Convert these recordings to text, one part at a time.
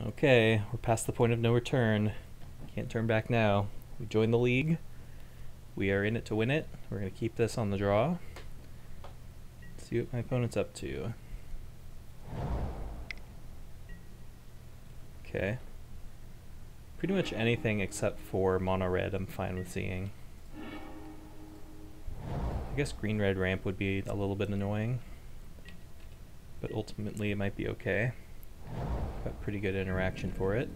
Okay, we're past the point of no return. Can't turn back now. We joined the league. We are in it to win it. We're going to keep this on the draw. See what my opponent's up to. Okay. Pretty much anything except for mono red I'm fine with seeing. I guess green red ramp would be a little bit annoying, but ultimately it might be okay. Got pretty good interaction for it.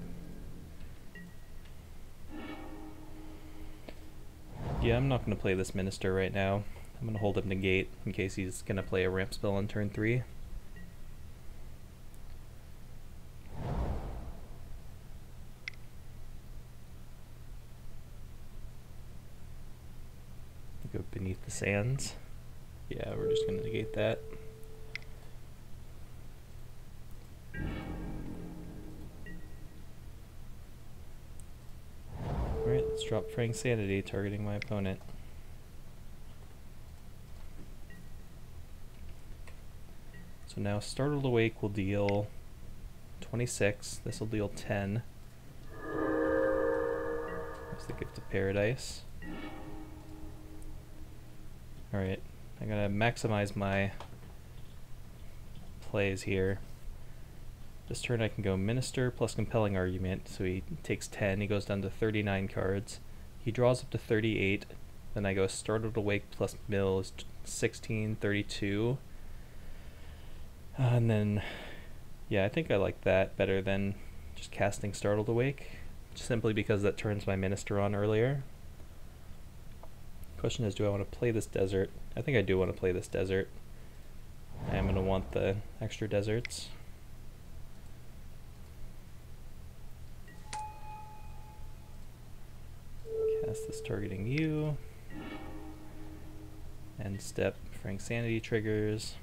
Yeah, I'm not going to play this Minister right now. I'm going to hold him negate in case he's going to play a ramp spell on turn 3. Go beneath the sands. Yeah, we're just going to negate that. Alright, let's drop Frank Sanity, targeting my opponent. So now Startled Awake will deal 26. This will deal 10. That's the Gift of Paradise. Alright, I gotta maximize my plays here. This turn I can go Minister plus Compelling Argument, so he takes 10, he goes down to 39 cards. He draws up to 38, then I go Startled Awake plus Mill is 16, 32. And then, yeah, I think I like that better than just casting Startled Awake, simply because that turns my Minister on earlier. Question is, do I want to play this desert? I think I do want to play this desert. I am going to want the extra deserts. Cast this targeting you. End step, Frank Sanity triggers.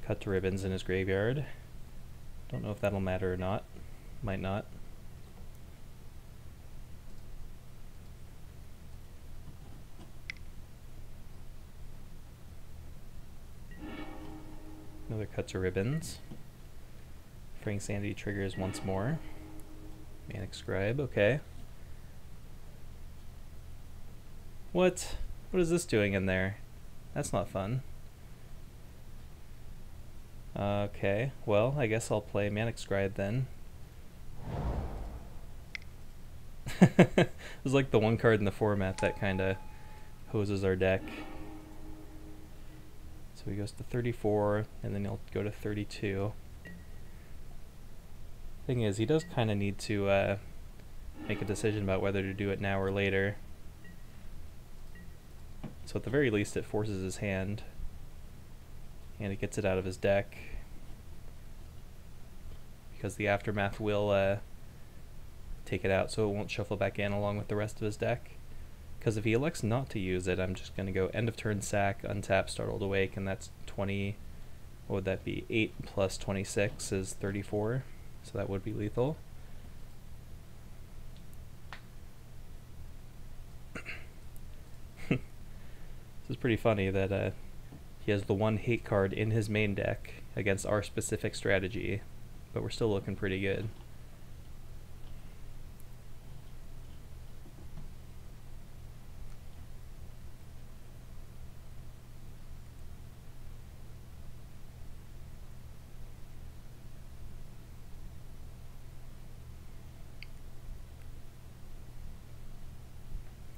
Cut to ribbons in his graveyard. Don't know if that'll matter or not. Might not. Another cut to ribbons. Frank Sanity triggers once more. Manic Scribe, okay. What? What is this doing in there? That's not fun. Okay, well, I guess I'll play Manic Scribe then. It was like the one card in the format that kinda hoses our deck. So he goes to 34, and then he'll go to 32. Thing is, he does kind of need to make a decision about whether to do it now or later. So at the very least, it forces his hand, and it gets it out of his deck, because the Aftermath will take it out, so it won't shuffle back in along with the rest of his deck. Because if he elects not to use it, I'm just going to go end of turn sack, untap, Startled Awake, and that's 20, what would that be? 8 plus 26 is 34, so that would be lethal. This is pretty funny that he has the one hate card in his main deck against our specific strategy, but we're still looking pretty good.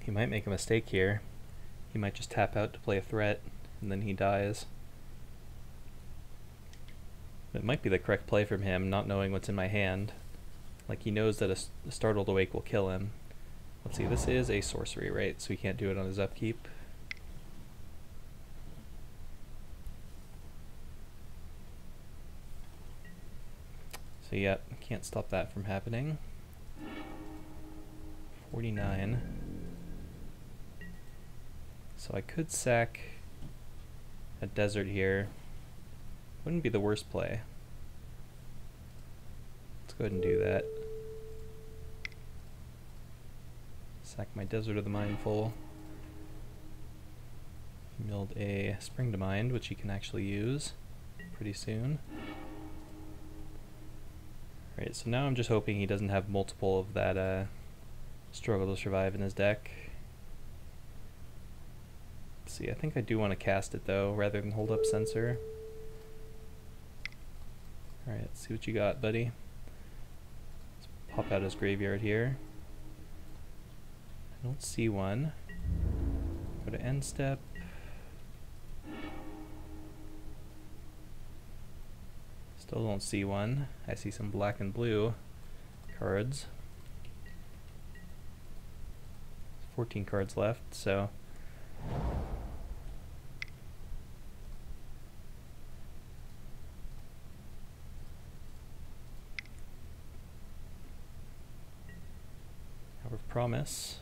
He might make a mistake here. He might just tap out to play a threat, and then he dies. It might be the correct play from him, not knowing what's in my hand. Like, he knows that a Startled Awake will kill him. Let's see, this is a sorcery, right? So he can't do it on his upkeep. So yeah, can't stop that from happening. 49. So I could sack a desert here. Wouldn't be the worst play. Let's go ahead and do that. Sack my Desert of the Mindful. Milled a Spring to Mind, which he can actually use pretty soon. Right, so now I'm just hoping he doesn't have multiple of that Struggle to Survive in his deck. Let's see, I think I do want to cast it though, rather than hold up Censor. Alright, let's see what you got, buddy. Let's pop out his graveyard here. I don't see one. Go to end step. Still don't see one. I see some black and blue cards. 14 cards left, so Hour of Promise.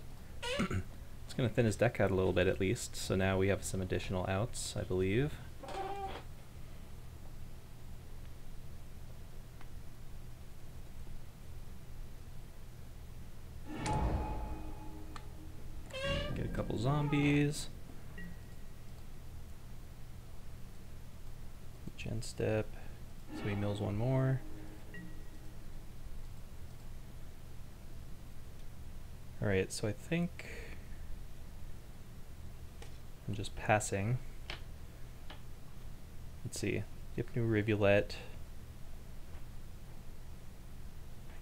It's going to thin his deck out a little bit at least, so now we have some additional outs, I believe. Get a couple zombies. Gen step, so he mills one more. Alright, so I think I'm just passing. Let's see. Yep, new Rivulet.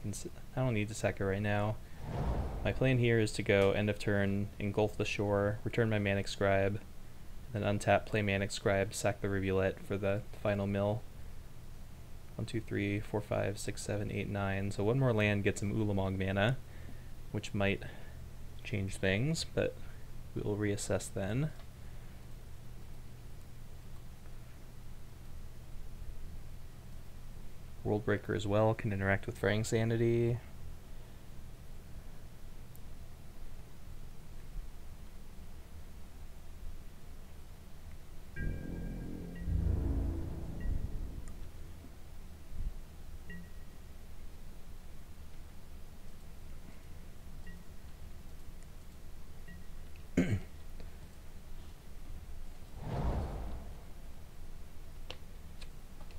I don't need to sack it right now. My plan here is to go end of turn, engulf the shore, return my Manic Scribe, then untap, play Manic Scribe, sack the Rivulet for the final mill. 1, 2, 3, 4, 5, 6, 7, 8, 9. So one more land gets some Ulamog mana, which might change things, but we will reassess then. Worldbreaker as well can interact with Fraying Sanity.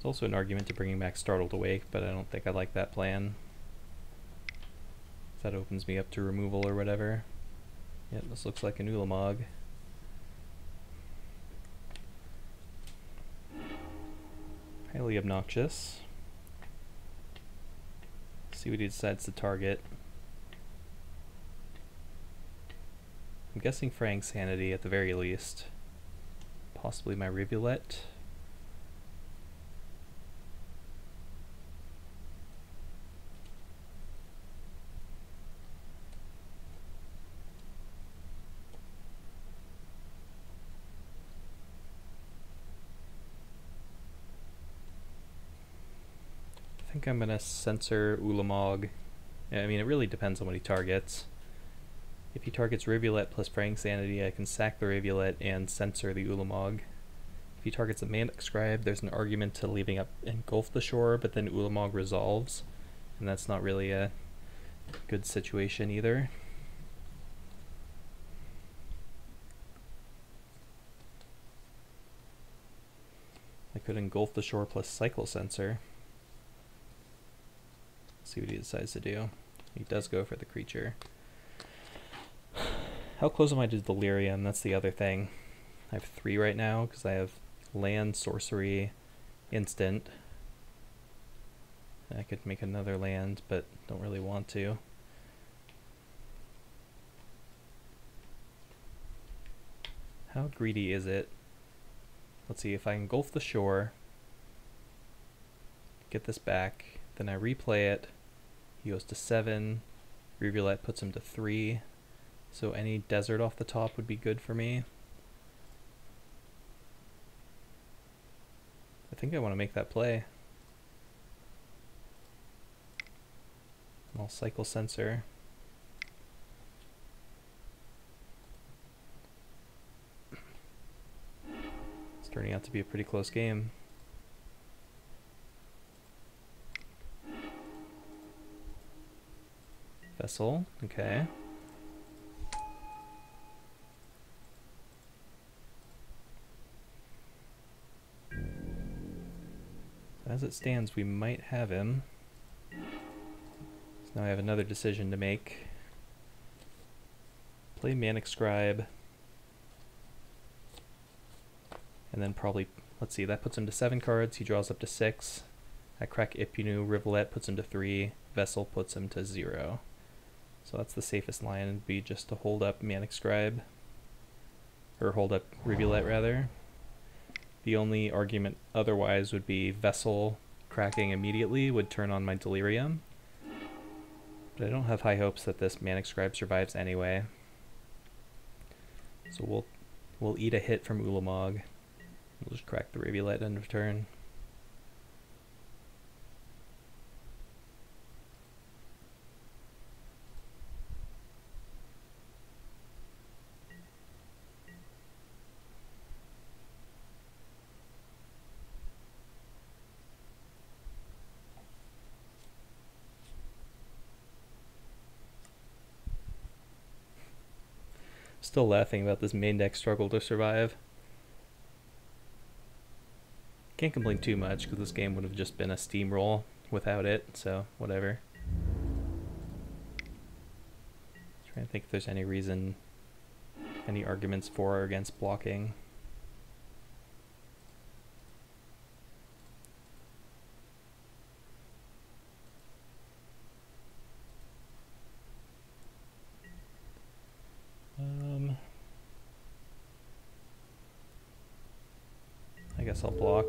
There's also an argument to bringing back Startled Awake, but I don't think I like that plan. That opens me up to removal or whatever. Yep, this looks like an Ulamog. Highly obnoxious. See what he decides to target. I'm guessing Fraying Sanity at the very least. Possibly my Rivulet. I think I'm gonna censor Ulamog. I mean, it really depends on what he targets. If he targets Rivulet plus Fraying Sanity, I can sack the Rivulet and censor the Ulamog. If he targets a Manic Scribe, there's an argument to leaving up Engulf the Shore, but then Ulamog resolves, and that's not really a good situation either. I could Engulf the Shore plus Cycle Censor. See what he decides to do. He does go for the creature. How close am I to Delirium? That's the other thing. I have 3 right now because I have land, sorcery, instant. I could make another land, but don't really want to. How greedy is it? Let's see, if I engulf the shore, get this back, then I replay it. He goes to 7. Rivulet puts him to 3. So any desert off the top would be good for me. I think I want to make that play. I'll cycle Censor. It's turning out to be a pretty close game. Vessel, okay. As it stands, we might have him. Now I have another decision to make. Play Manic Scribe. And then probably, let's see, that puts him to 7 cards. He draws up to 6. I crack Ipunu. Rivulet puts him to 3. Vessel puts him to 0. So that's the safest line, would be just to hold up Manic Scribe. Or hold up Rivulet, rather. The only argument otherwise would be Vessel cracking immediately would turn on my Delirium. But I don't have high hopes that this Manic Scribe survives anyway. So we'll eat a hit from Ulamog. We'll just crack the Rivulet end of turn. Still laughing about this main deck struggle to survive. Can't complain too much because this game would have just been a steamroll without it, so whatever. Trying to think if there's any reason, any arguments for or against blocking. I guess I'll block.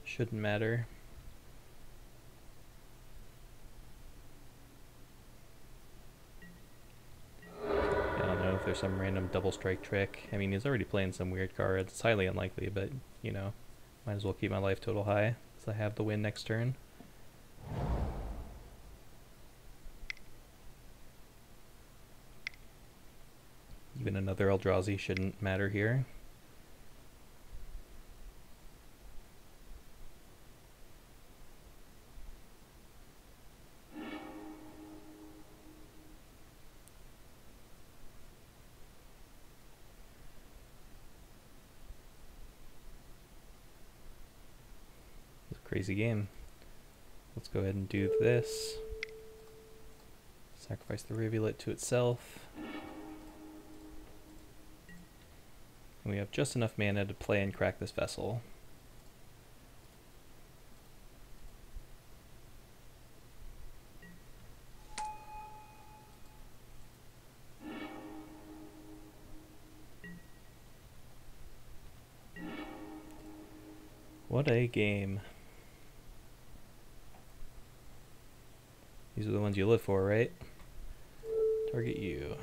Shouldn't matter. I don't know if there's some random double strike trick. I mean, he's already playing some weird cards. It's highly unlikely, but, you know, might as well keep my life total high, so I have the win next turn. Even another Eldrazi shouldn't matter here. Crazy game. Let's go ahead and do this. Sacrifice the Rivulet to itself. And we have just enough mana to play and crack this Vessel. What a game. These are the ones you live for, right? Target you.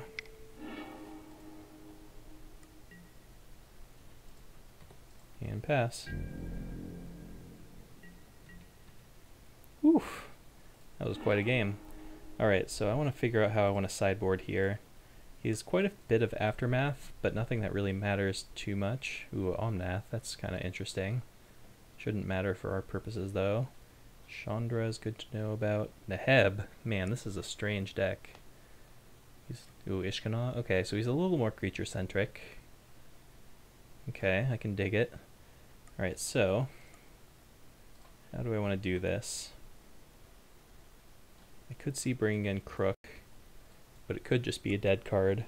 And pass. Oof. That was quite a game. Alright, so I want to figure out how I want to sideboard here. He's quite a bit of Aftermath, but nothing that really matters too much. Ooh, Omnath, that's kind of interesting. Shouldn't matter for our purposes, though. Chandra is good to know about. Neheb, man, this is a strange deck. Ooh, Ishkana. Okay, so he's a little more creature-centric. Okay, I can dig it. Alright, so how do I want to do this? I could see bringing in Crook, but it could just be a dead card.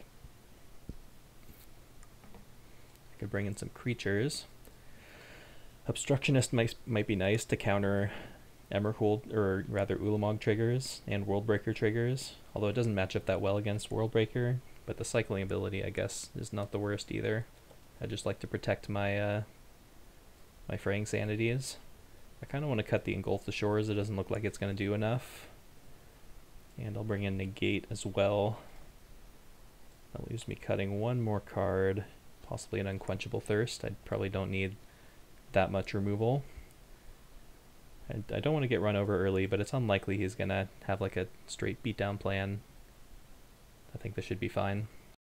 I could bring in some creatures. Obstructionist might be nice to counter Emerald, or rather Ulamog triggers and Worldbreaker triggers, although it doesn't match up that well against Worldbreaker, but the cycling ability, I guess, is not the worst either. I just like to protect my my Fraying Sanities. I kind of want to cut the Engulf the Shores. It doesn't look like it's going to do enough. And I'll bring in Negate as well. That leaves me cutting one more card, possibly an Unquenchable Thirst. I probably don't need that much removal. I don't want to get run over early, but it's unlikely he's going to have like a straight beatdown plan. I think this should be fine.